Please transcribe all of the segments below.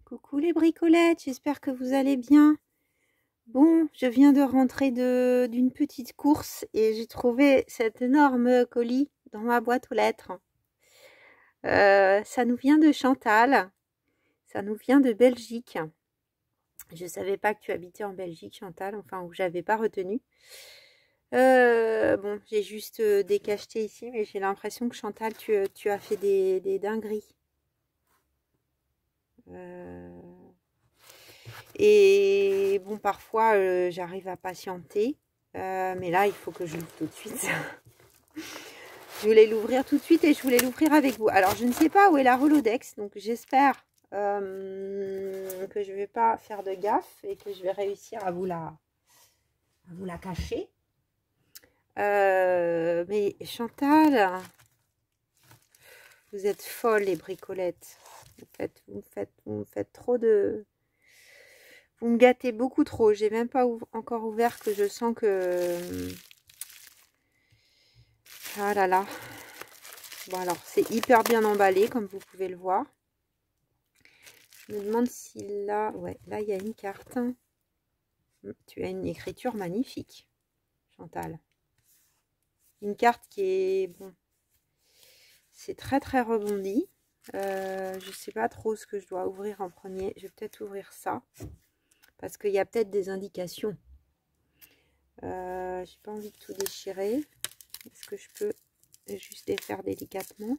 Coucou les bricolettes, j'espère que vous allez bien. Bon, je viens de rentrer d'une petite course et j'ai trouvé cet énorme colis dans ma boîte aux lettres. Ça nous vient de Chantal, ça nous vient de Belgique. Je savais pas que tu habitais en Belgique, Chantal, enfin, ou j'avais pas retenu. Bon, j'ai juste décacheté ici, mais j'ai l'impression que Chantal, tu as fait des dingueries. Et bon, parfois, j'arrive à patienter. Mais là, il faut que je l'ouvre tout de suite. Je voulais l'ouvrir tout de suite et je voulais l'ouvrir avec vous. Alors, je ne sais pas où est la Rolodex. Donc, j'espère que je ne vais pas faire de gaffe et que je vais réussir à vous la cacher. Mais Chantal, vous êtes folle, les bricolettes. Vous me faites trop de... Vous me gâtez beaucoup trop. J'ai même pas encore ouvert que je sens que... Ah là là. Bon alors, c'est hyper bien emballé, comme vous pouvez le voir. Je me demande si là... Ouais, là, il y a une carte. Tu as une écriture magnifique, Chantal. Une carte qui est... Bon, c'est très, très rebondi. Je sais pas trop ce que je dois ouvrir en premier. Je vais peut-être ouvrir ça. Parce qu'il y a peut-être des indications. J'ai pas envie de tout déchirer. Est-ce que je peux juste les faire délicatement?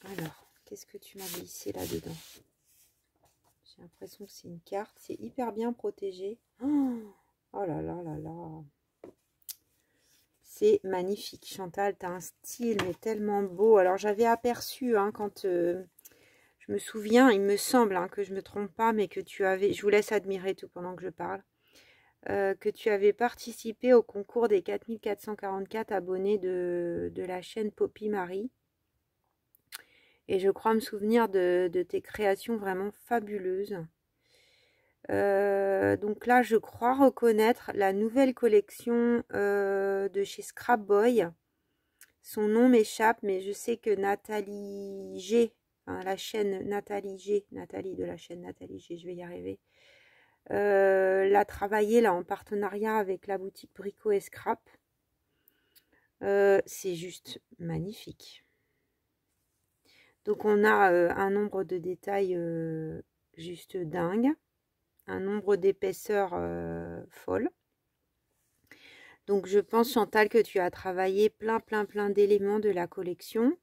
Alors, qu'est-ce que tu m'as glissé là-dedans? J'ai l'impression que c'est une carte. C'est hyper bien protégé. Oh là là là là. C'est magnifique. Chantal, tu as un style mais tellement beau. Alors, j'avais aperçu quand... je me souviens, il me semble que je ne me trompe pas, mais que tu avais... Je vous laisse admirer tout pendant que je parle. Que tu avais participé au concours des 4444 abonnés de la chaîne Poppy Marie. Et je crois me souvenir de tes créations vraiment fabuleuses. Donc là, je crois reconnaître la nouvelle collection de chez Scrap Boy. Son nom m'échappe, mais je sais que Nathalie G, enfin, la chaîne Nathalie G, Nathalie de la chaîne Nathalie G, je vais y arriver, l'a travaillé là en partenariat avec la boutique Brico et Scrap. C'est juste magnifique. Donc on a un nombre de détails juste dingue, un nombre d'épaisseurs folle. Donc je pense, Chantal, que tu as travaillé plein d'éléments de la collection,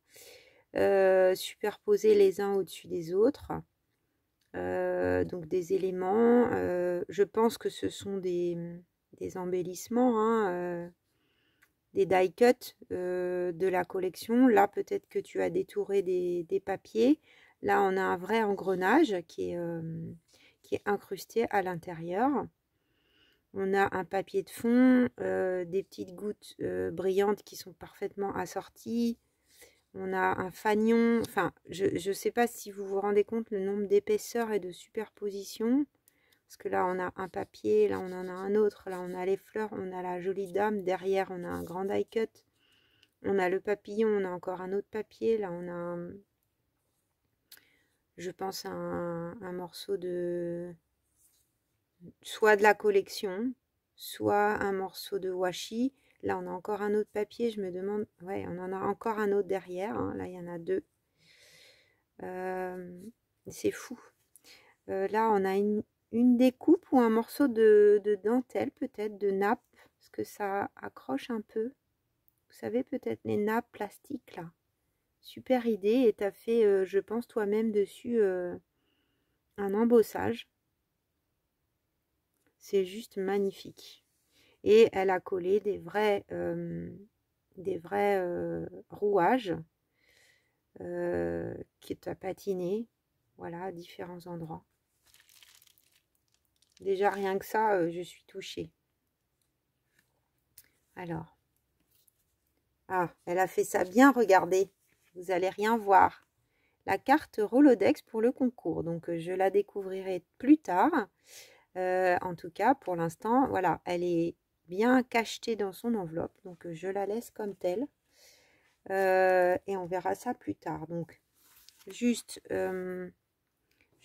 superposés les uns au-dessus des autres. Donc des éléments, je pense que ce sont des embellissements, des die cuts de la collection. Là, peut-être que tu as détouré des papiers. Là, on a un vrai engrenage qui est incrusté à l'intérieur. On a un papier de fond, des petites gouttes brillantes qui sont parfaitement assorties. On a un fanion. Enfin, je ne sais pas si vous vous rendez compte le nombre d'épaisseurs et de superpositions. Parce que là, on a un papier, là, on en a un autre. Là, on a les fleurs, on a la jolie dame. Derrière, on a un grand die cut. On a le papillon, on a encore un autre papier. Là, on a, je pense, un morceau de... soit de la collection, soit un morceau de washi. Là, on a encore un autre papier. Je me demande... Ouais, on en a encore un autre derrière. Là, il y en a deux. C'est fou. Là, on a une découpe ou un morceau de dentelle, peut-être, de nappe. Parce que ça accroche un peu. Vous savez, peut-être les nappes plastiques, là. Super idée. Et tu as fait, je pense, toi-même dessus un embossage. C'est juste magnifique. Et elle a collé des vrais rouages qui t'a patiné, voilà, à différents endroits. Déjà, rien que ça, je suis touchée. Alors. Ah, elle a fait ça bien, regardez. Vous allez rien voir. La carte Rolodex pour le concours. Donc, je la découvrirai plus tard. En tout cas, pour l'instant, voilà, elle est bien cachetée dans son enveloppe. Donc, je la laisse comme telle. Et on verra ça plus tard. Donc, juste, je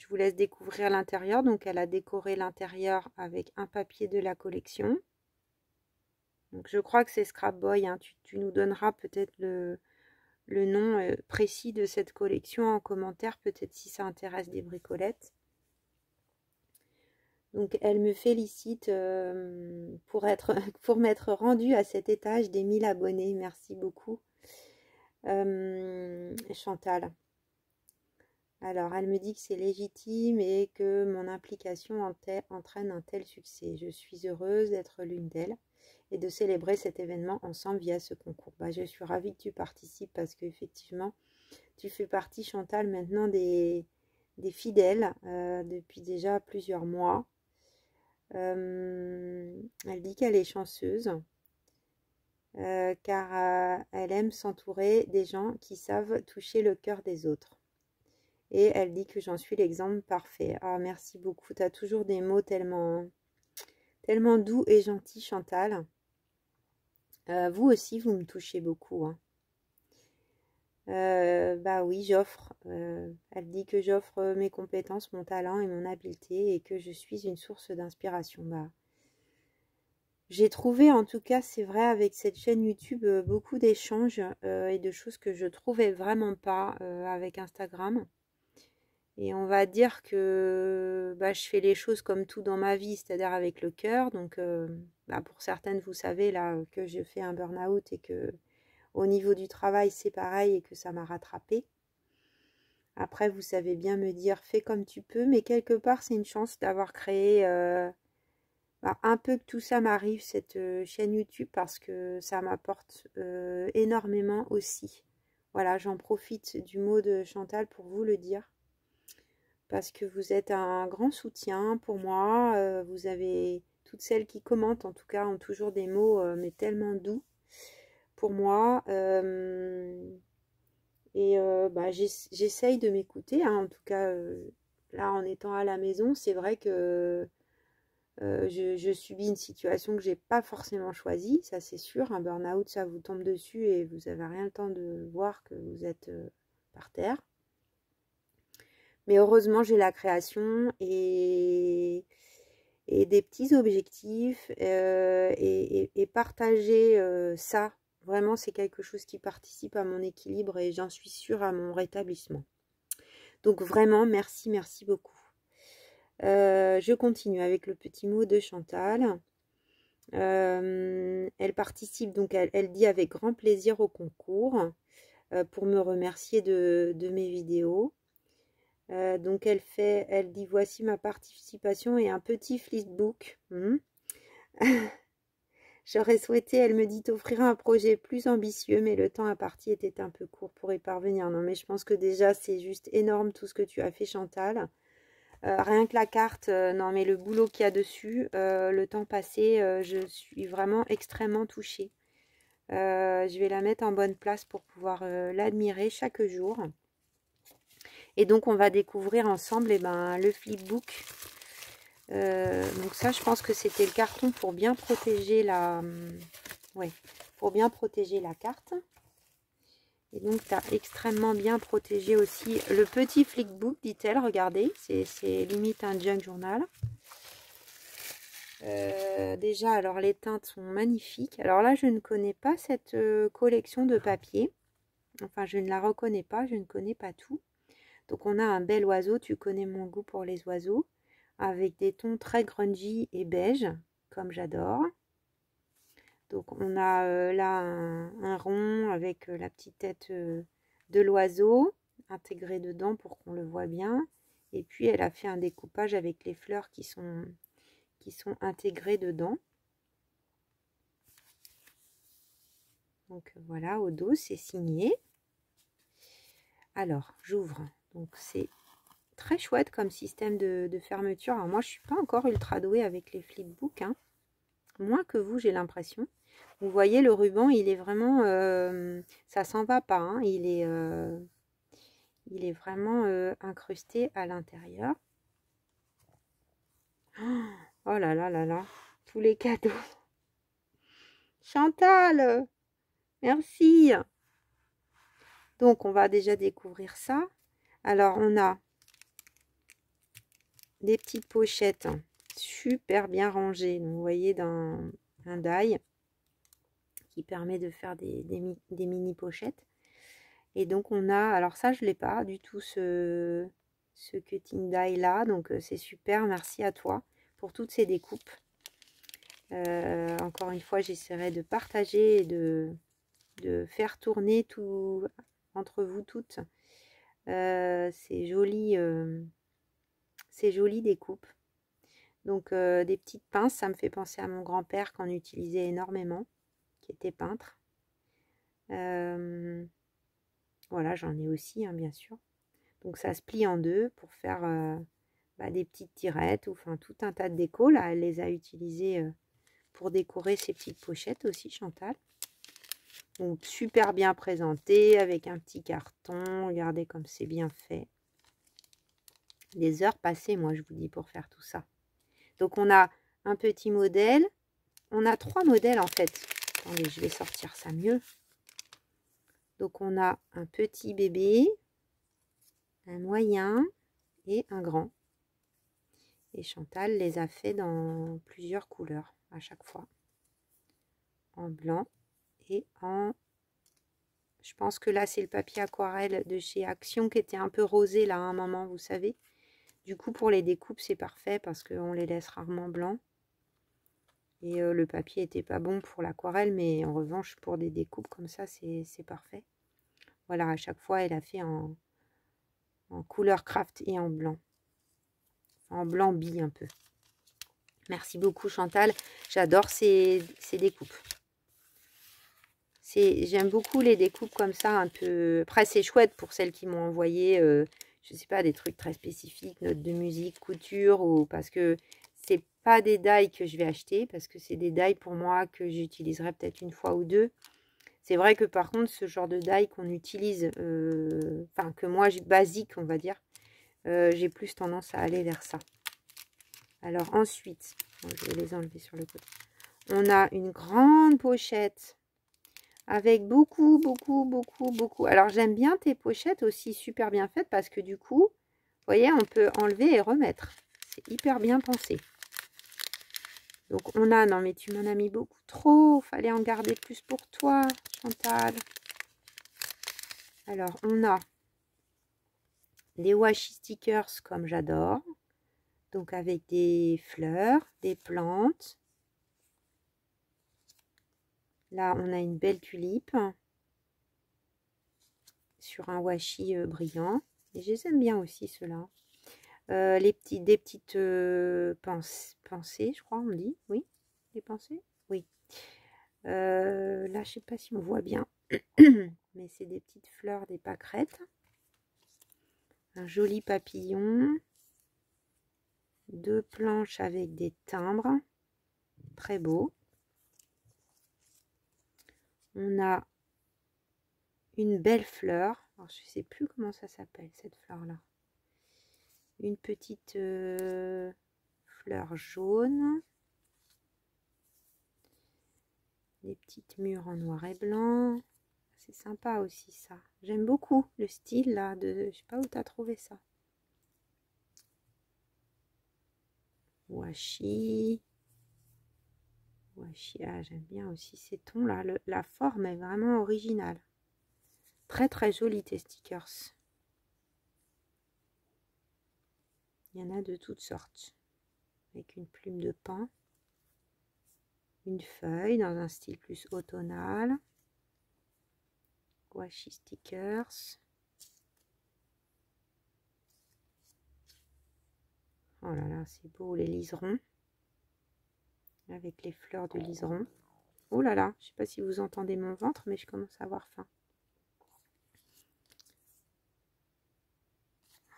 vous laisse découvrir l'intérieur. Donc, elle a décoré l'intérieur avec un papier de la collection. Donc, je crois que c'est Scrap Boy. Hein. Tu nous donneras peut-être le nom précis de cette collection en commentaire, peut-être si ça intéresse des bricolettes. Donc, elle me félicite pour m'être rendue à cet étage des 1000 abonnés. Merci beaucoup, Chantal. Alors, elle me dit que c'est légitime et que mon implication entraîne un tel succès. Je suis heureuse d'être l'une d'elles et de célébrer cet événement ensemble via ce concours. Bah, je suis ravie que tu participes parce qu'effectivement, tu fais partie, Chantal, maintenant des fidèles depuis déjà plusieurs mois. Elle dit qu'elle est chanceuse car elle aime s'entourer des gens qui savent toucher le cœur des autres. Et elle dit que j'en suis l'exemple parfait. Ah, merci beaucoup. Tu as toujours des mots tellement doux et gentils, Chantal. Vous aussi, vous me touchez beaucoup. Hein. Bah oui, j'offre. Elle dit que j'offre mes compétences, mon talent et mon habileté et que je suis une source d'inspiration. Bah, j'ai trouvé, en tout cas, c'est vrai, avec cette chaîne YouTube, beaucoup d'échanges et de choses que je trouvais vraiment pas avec Instagram. Et on va dire que bah, je fais les choses comme tout dans ma vie, c'est-à-dire avec le cœur. Donc, bah, pour certaines, vous savez là que je fais un burn-out et que au niveau du travail, c'est pareil et que ça m'a rattrapée. Après, vous savez bien me dire, fais comme tu peux, mais quelque part, c'est une chance d'avoir créé bah, un peu que tout ça m'arrive, cette chaîne YouTube, parce que ça m'apporte énormément aussi. Voilà, j'en profite du mot de Chantal pour vous le dire. Parce que vous êtes un grand soutien pour moi. Vous avez, toutes celles qui commentent, en tout cas, ont toujours des mots, mais tellement doux pour moi. Bah, j'essaye de m'écouter. Hein, en tout cas, là, en étant à la maison, c'est vrai que je subis une situation que j'ai pas forcément choisie, ça c'est sûr. Un burn-out, ça vous tombe dessus et vous n'avez rien le temps de voir que vous êtes par terre. Mais heureusement, j'ai la création et des petits objectifs et partager ça, vraiment, c'est quelque chose qui participe à mon équilibre et j'en suis sûre à mon rétablissement. Donc vraiment, merci, merci beaucoup. Je continue avec le petit mot de Chantal. Elle participe, donc elle dit avec grand plaisir au concours pour me remercier de mes vidéos. Donc elle dit voici ma participation et un petit flipbook. J'aurais souhaité, elle me dit, offrir un projet plus ambitieux, mais le temps imparti était un peu court pour y parvenir. Non, mais je pense que déjà c'est juste énorme tout ce que tu as fait, Chantal. Rien que la carte, non mais le boulot qu'il y a dessus, le temps passé, je suis vraiment extrêmement touchée. Je vais la mettre en bonne place pour pouvoir l'admirer chaque jour. Et donc, on va découvrir ensemble le flipbook. Donc ça, je pense que c'était le carton pour bien protéger la... ouais, pour bien protéger la carte. Et donc, tu as extrêmement bien protégé aussi le petit flipbook, dit-elle. Regardez, c'est limite un junk journal. Déjà, alors les teintes sont magnifiques. Alors là, je ne connais pas cette collection de papier. Enfin, je ne la reconnais pas, je ne connais pas tout. Donc on a un bel oiseau, tu connais mon goût pour les oiseaux, avec des tons très grungy et beige, comme j'adore. Donc on a là un rond avec la petite tête de l'oiseau intégrée dedans pour qu'on le voit bien. Et puis elle a fait un découpage avec les fleurs qui sont intégrées dedans. Donc voilà, au dos, c'est signé. Alors, j'ouvre. Donc c'est très chouette comme système de fermeture. Alors moi, je suis pas encore ultra douée avec les flipbooks, hein. Moins que vous, j'ai l'impression. Vous voyez, le ruban, il est vraiment... ça s'en va pas, hein. Il est vraiment incrusté à l'intérieur. Oh là là là là. Tous les cadeaux. Chantal, merci. Donc, on va déjà découvrir ça. Alors, on a des petites pochettes super bien rangées. Donc, vous voyez, dans un die qui permet de faire des mini pochettes. Et donc, on a... Alors, ça, je ne l'ai pas du tout, ce cutting die là. Donc, c'est super. Merci à toi pour toutes ces découpes. Encore une fois, j'essaierai de partager et de faire tourner tout entre vous toutes ces jolies découpes. Donc des petites pinces, ça me fait penser à mon grand-père qu'on utilisait énormément, qui était peintre. Voilà, j'en ai aussi, hein, bien sûr. Donc ça se plie en deux pour faire des petites tirettes, ou enfin tout un tas de déco. Là, elle les a utilisées pour décorer ces petites pochettes aussi, Chantal. Donc super bien présenté avec un petit carton. Regardez comme c'est bien fait. Des heures passées, moi je vous dis, pour faire tout ça. Donc on a un petit modèle. On a 3 modèles en fait. Attendez, je vais sortir ça mieux. Donc on a un petit bébé, un moyen et un grand. Et Chantal les a fait dans plusieurs couleurs à chaque fois. En blanc et en... Je pense que là, c'est le papier aquarelle de chez Action qui était un peu rosé là à un moment, vous savez. Du coup, pour les découpes, c'est parfait parce qu'on les laisse rarement blancs. Et le papier n'était pas bon pour l'aquarelle, mais en revanche, pour des découpes comme ça, c'est parfait. Voilà, à chaque fois, elle a fait en couleur craft et en blanc. En blanc bille un peu. Merci beaucoup, Chantal. J'adore ces découpes. J'aime beaucoup les découpes comme ça, un peu... Après, c'est chouette pour celles qui m'ont envoyé, je sais pas, des trucs très spécifiques, notes de musique, couture, ou parce que c'est pas des die que je vais acheter, parce que c'est des die pour moi que j'utiliserai peut-être une fois ou deux. C'est vrai que par contre, ce genre de die qu'on utilise, enfin que moi, basique, on va dire, j'ai plus tendance à aller vers ça. Alors ensuite, je vais les enlever sur le côté. On a une grande pochette avec beaucoup. Alors, j'aime bien tes pochettes aussi super bien faites parce que du coup, vous voyez, on peut enlever et remettre. C'est hyper bien pensé. Donc, on a... Non, mais tu m'en as mis beaucoup trop. Fallait en garder plus pour toi, Chantal. Alors, on a des washi stickers comme j'adore. Donc, avec des fleurs, des plantes. Là, on a une belle tulipe sur un washi brillant. Et je les aime bien aussi, ceux-là. Des petites pensées, je crois, on dit. Oui, des pensées. Oui. Là, je sais pas si on voit bien. Mais c'est des petites fleurs, des pâquerettes. Un joli papillon. 2 planches avec des timbres. Très beau. On a une belle fleur. Alors, je ne sais plus comment ça s'appelle, cette fleur-là. Une petite fleur jaune. Des petites mûres en noir et blanc. C'est sympa aussi ça. J'aime beaucoup le style là de... Je sais pas où tu as trouvé ça. Washi. Washi. Ah, j'aime bien aussi ces tons là. La forme est vraiment originale. Très très joli tes stickers. Il y en a de toutes sortes. Avec une plume de pain. Une feuille dans un style plus automnal. Washi stickers. Oh là là, c'est beau, les liserons. Avec les fleurs de liseron. Oh là là, je ne sais pas si vous entendez mon ventre, mais je commence à avoir faim.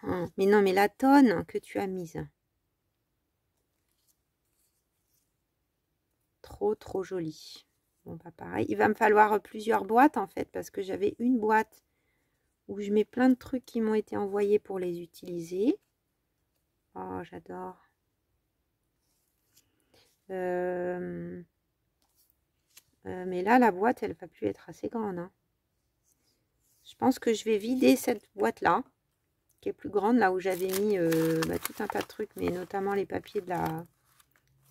Oh, mais non, mais la tonne que tu as mise. Trop jolie. Bon, bah pareil. Il va me falloir plusieurs boîtes en fait, parce que j'avais une boîte où je mets plein de trucs qui m'ont été envoyés pour les utiliser. Oh, j'adore. Mais là, la boîte, elle va plus être assez grande. Hein. Je pense que je vais vider cette boîte-là, qui est plus grande, là où j'avais mis tout un tas de trucs, mais notamment les papiers de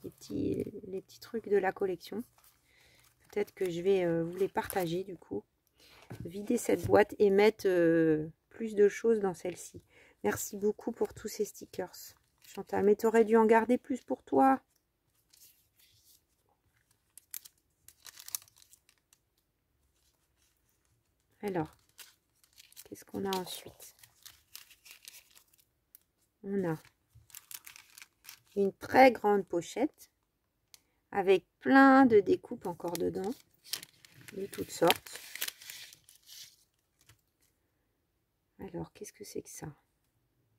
les petits trucs de la collection. Peut-être que je vais vous les partager du coup. Vider cette boîte et mettre plus de choses dans celle-ci. Merci beaucoup pour tous ces stickers, Chantal. Mais tu aurais dû en garder plus pour toi. Alors, qu'est-ce qu'on a ensuite? On a une très grande pochette avec plein de découpes encore dedans, de toutes sortes. Alors, qu'est-ce que c'est que ça?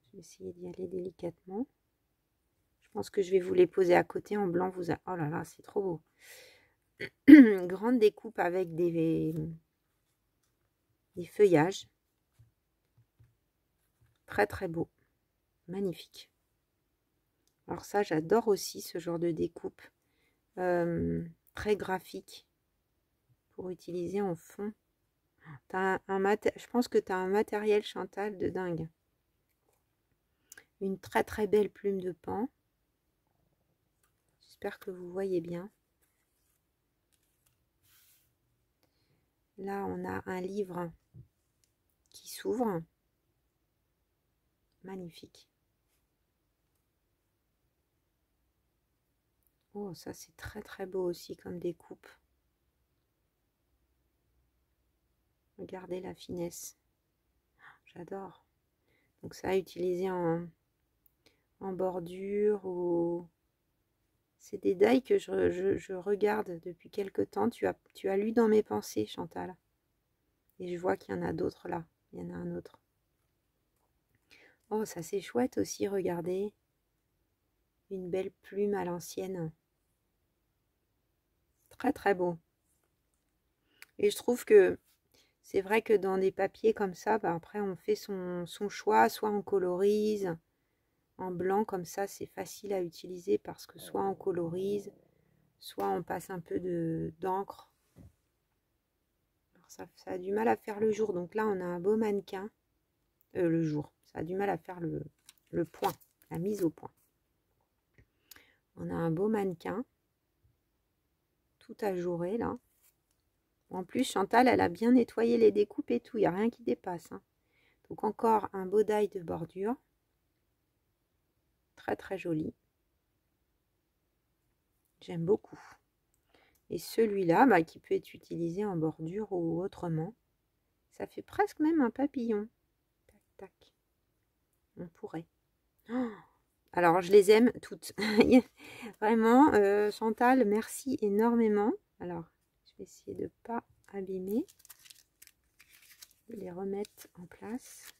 Je vais essayer d'y aller délicatement. Je pense que je vais vous les poser à côté en blanc. Oh là là, c'est trop beau. Grande découpe avec des feuillages. Très très beau. Magnifique. Alors ça, j'adore aussi ce genre de découpe. Très graphique. Pour utiliser en fond. Je pense que tu as un matériel, Chantal, de dingue. Une très très belle plume de pan. J'espère que vous voyez bien. Là, on a un livre qui s'ouvre. Magnifique. Oh, ça c'est très très beau aussi comme découpe. Regardez la finesse. J'adore. Donc ça, utiliser en bordure ou... C'est des die que je regarde depuis quelque temps. Tu as lu dans mes pensées, Chantal. Et je vois qu'il y en a d'autres là. Il y en a un autre. Oh, ça c'est chouette aussi, regardez. Une belle plume à l'ancienne. Très très beau. Et je trouve que c'est vrai que dans des papiers comme ça, après on fait son choix. Soit on colorise en blanc comme ça, c'est facile à utiliser parce que soit on colorise, soit on passe un peu d'encre. Ça a du mal à faire le jour. Donc là, on a un beau mannequin. Le jour. Ça a du mal à faire le point, la mise au point. On a un beau mannequin. Tout ajouré là. En plus, Chantal, elle a bien nettoyé les découpes et tout. Il n'y a rien qui dépasse. Hein. Donc encore un beau die de bordure. Très très joli. J'aime beaucoup. Et celui-là, qui peut être utilisé en bordure ou autrement. Ça fait presque même un papillon. Tac, tac. On pourrait. Oh, alors, je les aime toutes. Vraiment, Chantal, merci énormément. Alors, je vais essayer de ne pas abîmer. De les remettre en place.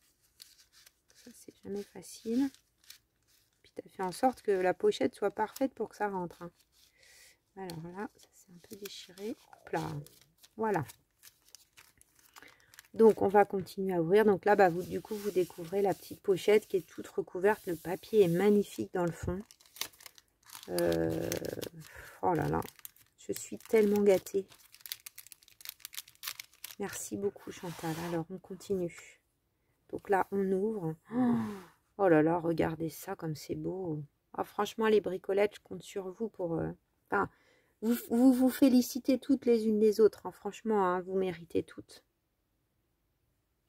Ça, c'est jamais facile. Puis, tu as fait en sorte que la pochette soit parfaite pour que ça rentre. Hein. Alors là, ça s'est un peu déchiré. Hop là. Voilà. Donc, on va continuer à ouvrir. Donc là, du coup, vous découvrez la petite pochette qui est toute recouverte. Le papier est magnifique dans le fond. Oh là là. Je suis tellement gâtée. Merci beaucoup, Chantal. Alors, on continue. Donc là, on ouvre. Oh là là, regardez ça comme c'est beau. Oh, franchement, les bricolettes, je compte sur vous pour... Enfin, vous félicitez toutes les unes les autres. Hein. Franchement, hein, vous méritez toutes.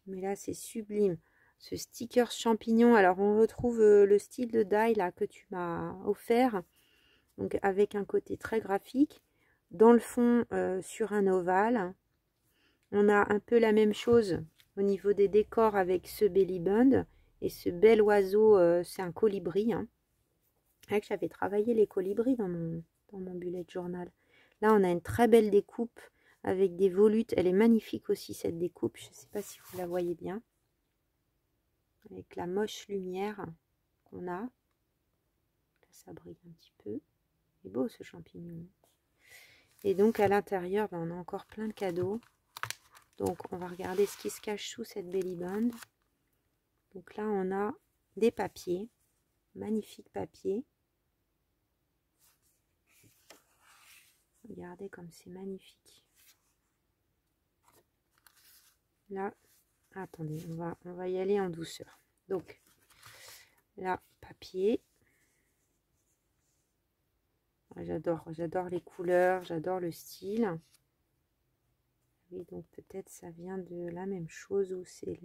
Mais là, c'est sublime. Ce sticker champignon. Alors, on retrouve le style de die là que tu m'as offert. Donc, avec un côté très graphique. Dans le fond, sur un ovale. On a un peu la même chose au niveau des décors avec ce belly band. Et ce bel oiseau, c'est un colibri. Hein. J'avais travaillé les colibris dans mon bullet journal. Là, on a une très belle découpe avec des volutes. Elle est magnifique aussi, cette découpe. Je ne sais pas si vous la voyez bien. Avec la moche lumière qu'on a. Là, ça brille un petit peu. Il est beau, ce champignon. Et donc, à l'intérieur, on a encore plein de cadeaux. Donc, on va regarder ce qui se cache sous cette belly band. Donc là, on a des papiers. Magnifiques papiers. Regardez comme c'est magnifique. Là, Attendez, on va y aller en douceur. Donc, là, papier. J'adore les couleurs, j'adore le style. Oui, donc peut-être ça vient de la même chose ou c'est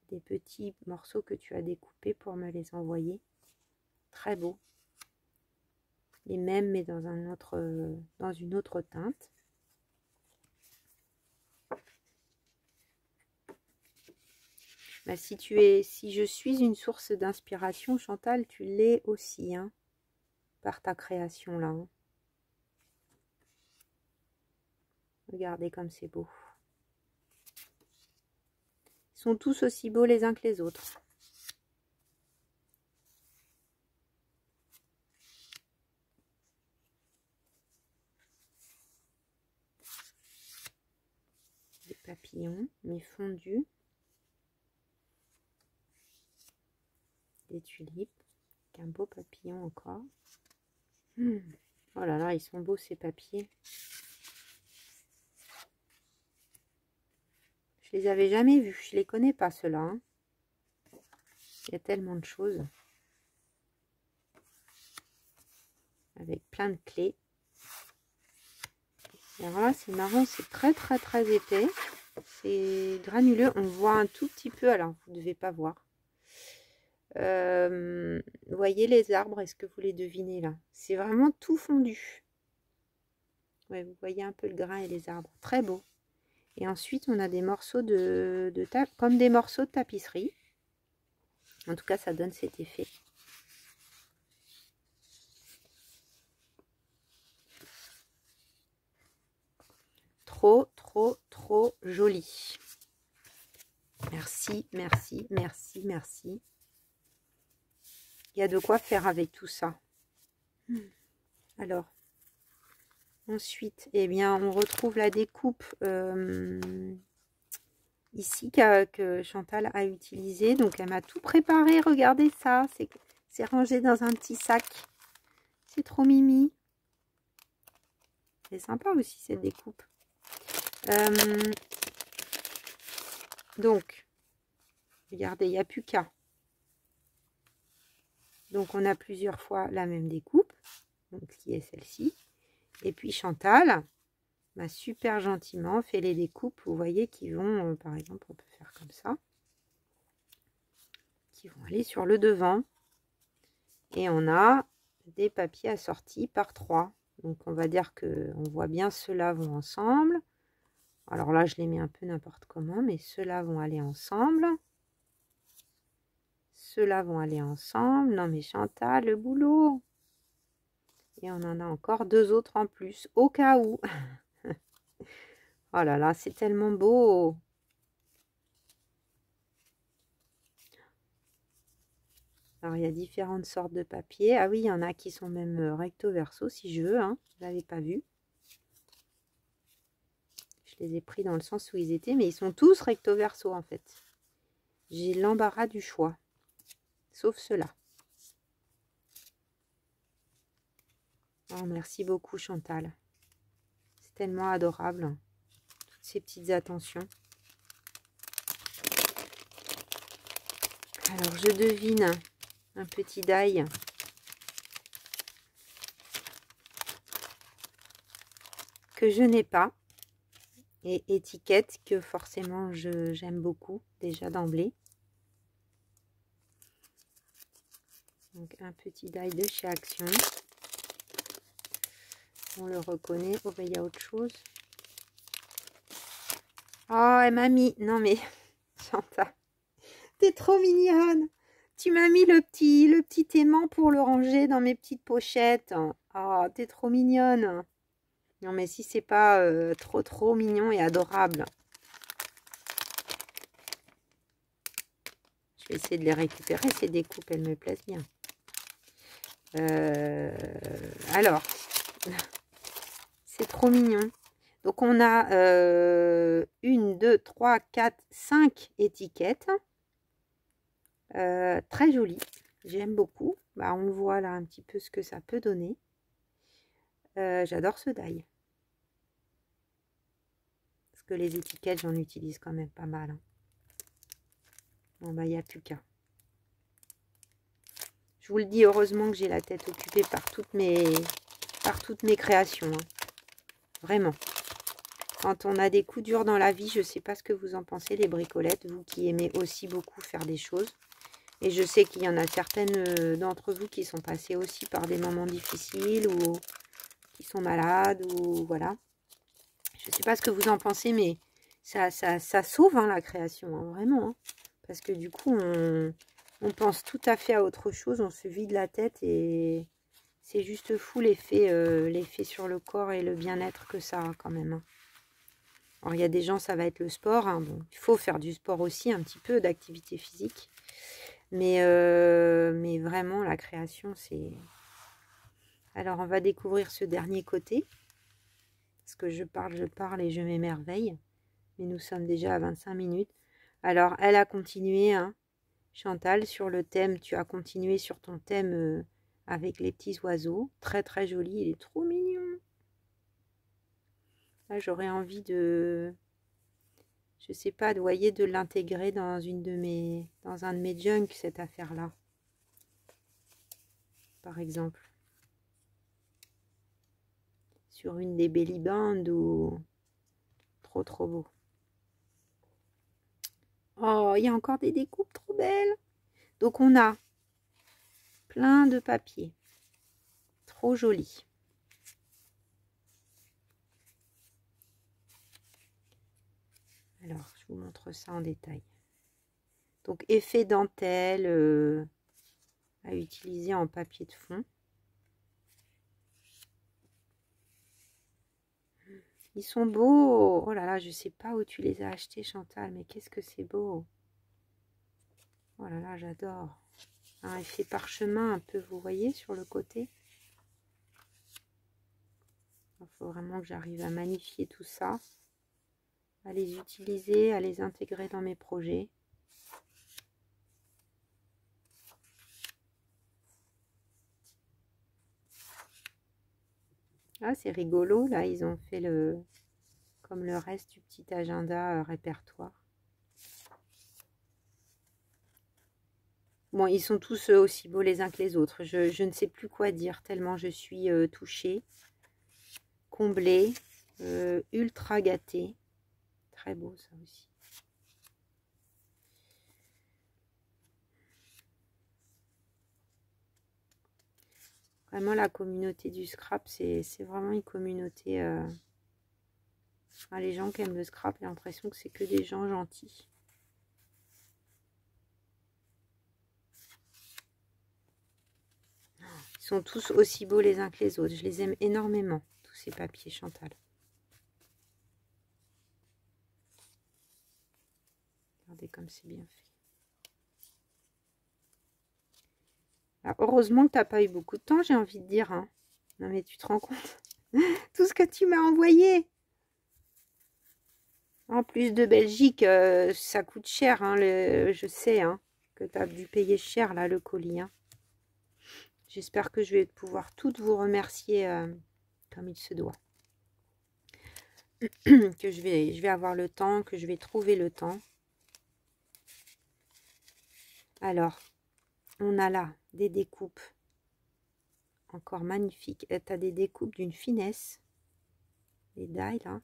des petits morceaux que tu as découpés pour me les envoyer. Très beau. Les mêmes mais dans une autre teinte. Bah, si je suis une source d'inspiration, Chantal, tu l'es aussi, hein, par ta création là. Hein. Regardez comme c'est beau. Ils sont tous aussi beaux les uns que les autres. Des papillons, mais fondus. Des tulipes. Un beau papillon encore. Oh là là, ils sont beaux ces papiers. Je les avais jamais vus. Je les connais pas ceux-là. Hein. Il y a tellement de choses. Avec plein de clés. Alors là, c'est marrant. C'est très épais. C'est granuleux. On voit un tout petit peu. Alors, vous ne devez pas voir. Vous voyez les arbres, est-ce que vous les devinez là? C'est vraiment tout fondu. Ouais, vous voyez un peu le grain et les arbres. Très beau. Et ensuite, on a des morceaux comme des morceaux de tapisserie. En tout cas, ça donne cet effet. Trop joli. Merci. Il y a de quoi faire avec tout ça. Alors, ensuite, eh bien, on retrouve la découpe ici que Chantal a utilisée. Donc, elle m'a tout préparé. Regardez ça. C'est rangé dans un petit sac. C'est trop mimi. C'est sympa aussi cette découpe. Donc, regardez, il n'y a plus qu'à. Donc, on a plusieurs fois la même découpe, donc, qui est celle-ci. Et puis, Chantal m'a super gentiment fait les découpes, vous voyez, qui vont, par exemple, on peut faire comme ça, qui vont aller sur le devant. Et on a des papiers assortis par 3. Donc, on va dire qu'on voit bien ceux-là vont ensemble. Alors là, je les mets un peu n'importe comment, mais ceux-là vont aller ensemble. Ceux-là vont aller ensemble. Non mais Chantal, le boulot. Et on en a encore 2 autres en plus, au cas où. Oh là là, c'est tellement beau. Alors, il y a différentes sortes de papier. Ah oui, il y en a qui sont même recto verso, si je veux. Hein. Je ne l'avais pas vu. Je les ai pris dans le sens où ils étaient, mais ils sont tous recto verso en fait. J'ai l'embarras du choix. Sauf ceux-là. Oh, merci beaucoup Chantal. C'est tellement adorable. Toutes ces petites attentions. Alors je devine un petit die. Que je n'ai pas. Et étiquette que forcément j'aime beaucoup déjà d'emblée. Donc un petit die de chez Action. On le reconnaît. Oh, ben, il y a autre chose. Oh, elle m'a mis... Non, mais... Chantal, t'es trop mignonne. Tu m'as mis le petit aimant pour le ranger dans mes petites pochettes. Oh, t'es trop mignonne. Non, mais si c'est pas trop mignon et adorable. Je vais essayer de les récupérer. Ces découpes, elles me plaisent bien. Alors... C'est trop mignon. Donc, on a 1, 2, 3, 4, 5 étiquettes. Très jolies. J'aime beaucoup. Bah, on voit là un petit peu ce que ça peut donner. J'adore ce die. Parce que les étiquettes, j'en utilise quand même pas mal. Hein. Bon, bah, il n'y a plus qu'à. Je vous le dis, heureusement que j'ai la tête occupée par toutes mes créations. Hein. Vraiment. Quand on a des coups durs dans la vie, je ne sais pas ce que vous en pensez, les bricolettes, vous qui aimez aussi beaucoup faire des choses. Et je sais qu'il y en a certaines d'entre vous qui sont passées aussi par des moments difficiles ou qui sont malades ou voilà. Je ne sais pas ce que vous en pensez, mais ça sauve hein, la création, hein, vraiment. Hein. Parce que du coup, on pense tout à fait à autre chose, on se vide la tête et c'est juste fou l'effet sur le corps et le bien-être que ça a quand même. Hein. Alors, il y a des gens, ça va être le sport. Hein. Bon, il faut faire du sport aussi, un petit peu d'activité physique. Mais vraiment, la création, c'est... Alors, on va découvrir ce dernier côté. Parce que je parle et je m'émerveille. Mais nous sommes déjà à 25 minutes. Alors, elle a continué, hein, Chantal, sur le thème. Tu as continué sur ton thème avec les petits oiseaux. Très, très joli. Il est trop mignon. Là, j'aurais envie de... Je sais pas, de, voyez, de l'intégrer dans un de mes junk, cette affaire-là. Par exemple. Sur une des belly bands ou... Trop, trop beau. Oh, il y a encore des découpes trop belles. Donc, on a plein de papier. Trop joli. Alors, je vous montre ça en détail. Donc, effet dentelle à utiliser en papier de fond. Ils sont beaux. Oh là là, je sais pas où tu les as achetés, Chantal, mais qu'est-ce que c'est beau. Oh là là, j'adore. Un effet parchemin un peu, vous voyez, sur le côté. Il faut vraiment que j'arrive à magnifier tout ça, à les utiliser, à les intégrer dans mes projets. Ah, c'est rigolo, là, ils ont fait comme le reste du petit agenda répertoire. Bon, ils sont tous aussi beaux les uns que les autres. Je ne sais plus quoi dire, tellement je suis touchée, comblée, ultra gâtée. Très beau, ça aussi. Vraiment, la communauté du scrap, c'est vraiment une communauté... Enfin, les gens qui aiment le scrap, j'ai l'impression que c'est que des gens gentils. Ils sont tous aussi beaux les uns que les autres. Je les aime énormément, tous ces papiers, Chantal. Regardez comme c'est bien fait. Alors, heureusement que tu n'as pas eu beaucoup de temps, j'ai envie de dire. Hein. Non mais tu te rends compte tout ce que tu m'as envoyé. En plus de Belgique, ça coûte cher. Hein, je sais hein, que tu as dû payer cher là le colis. Hein. J'espère que je vais pouvoir toutes vous remercier comme il se doit. Que je vais avoir le temps, que je vais trouver le temps. Alors, on a là des découpes encore magnifiques. Tu as des découpes d'une finesse. Les die là.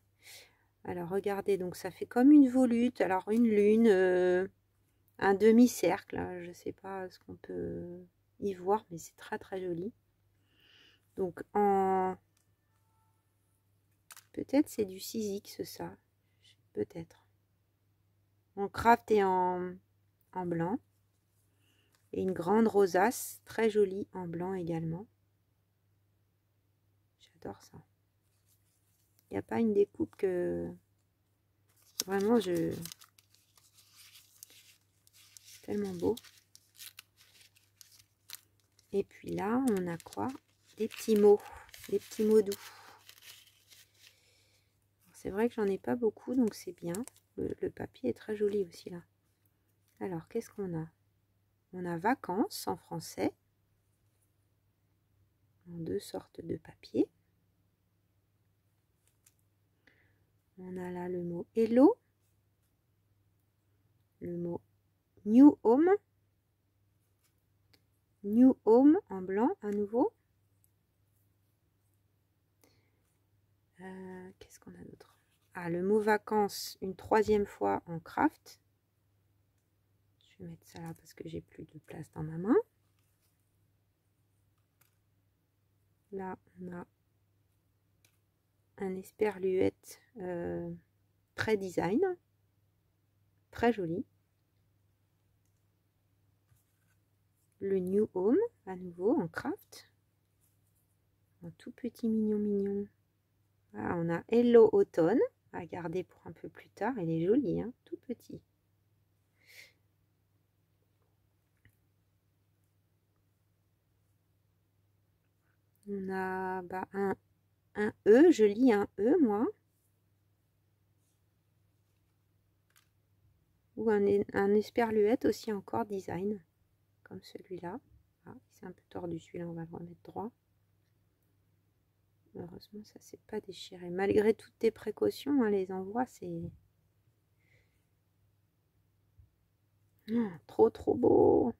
Alors, regardez, donc ça fait comme une volute. Alors, une lune, un demi-cercle. Je ne sais pas ce qu'on peut y voir, mais c'est très très joli. Donc, peut-être c'est du 6X ça. Peut-être. En craft et en blanc. Et une grande rosace, très jolie en blanc également. J'adore ça. Il n'y a pas une découpe que... Vraiment, c'est tellement beau. Et puis là, on a quoi? Des petits mots. Des petits mots doux. C'est vrai que j'en ai pas beaucoup, donc c'est bien. Le papier est très joli aussi là. Alors, qu'est-ce qu'on a? On a vacances en français. En deux sortes de papier. On a là le mot hello. Le mot New Home. New Home en blanc à nouveau. Qu'est-ce qu'on a d'autre? Ah, le mot vacances une troisième fois en craft. Je vais mettre ça là parce que j'ai plus de place dans ma main. Là, on a un esperluette très design, très joli. Le New Home à nouveau en craft, un tout petit mignon. Voilà, on a Hello Automne à garder pour un peu plus tard. Il est joli, hein, tout petit. On a un E, je lis un E moi. Ou un esperluette aussi encore design, comme celui-là. Ah, c'est un peu tordu celui-là, on va le remettre droit. Heureusement, ça s'est pas déchiré. Malgré toutes tes précautions, hein, les envois, c'est... Oh, trop beau.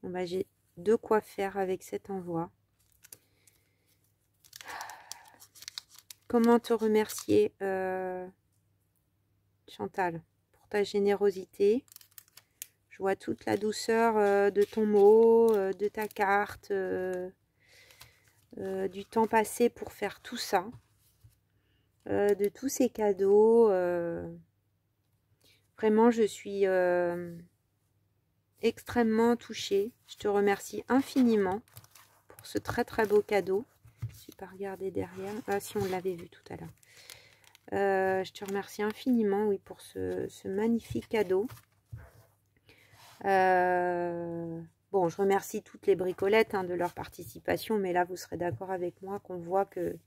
Bon, bah, j'ai de quoi faire avec cet envoi. Comment te remercier, Chantal, pour ta générosité. Je vois toute la douceur de ton mot, de ta carte, du temps passé pour faire tout ça, de tous ces cadeaux. Vraiment, je suis extrêmement touchée. Je te remercie infiniment pour ce très beau cadeau. Je vais pas regarder derrière. Ah si, on l'avait vu tout à l'heure. Je te remercie infiniment, oui, pour ce magnifique cadeau. Bon, je remercie toutes les bricolettes hein, de leur participation, mais là, vous serez d'accord avec moi qu'on voit que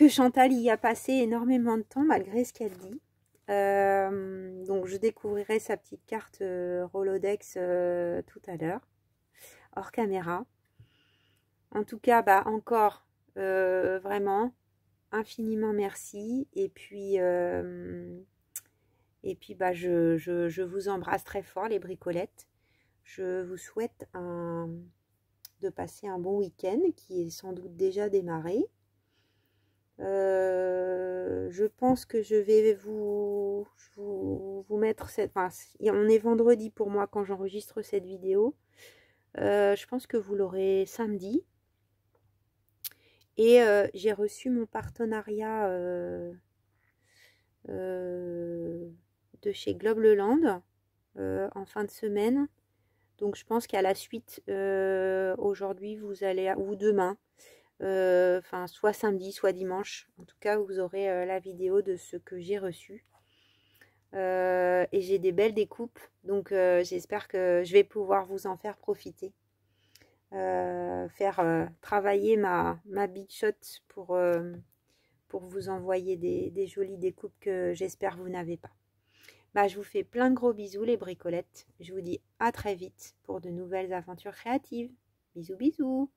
Chantal y a passé énormément de temps, malgré ce qu'elle dit. Donc, je découvrirai sa petite carte Rolodex tout à l'heure, hors caméra. En tout cas, bah, encore, vraiment, infiniment merci. Et puis bah, je vous embrasse très fort, les bricolettes. Je vous souhaite de passer un bon week-end qui est sans doute déjà démarré. Je pense que je vais vous mettre cette... Enfin, on est vendredi pour moi quand j'enregistre cette vidéo. Je pense que vous l'aurez samedi. Et j'ai reçu mon partenariat de chez Globeland en fin de semaine. Donc je pense qu'à la suite, aujourd'hui, vous allez, ou demain, enfin soit samedi, soit dimanche, en tout cas, vous aurez la vidéo de ce que j'ai reçu. Et j'ai des belles découpes, donc j'espère que je vais pouvoir vous en faire profiter. Faire travailler ma Big Shot pour vous envoyer des jolies découpes que j'espère vous n'avez pas. Bah, je vous fais plein de gros bisous les bricolettes. Je vous dis à très vite pour de nouvelles aventures créatives. Bisous bisous.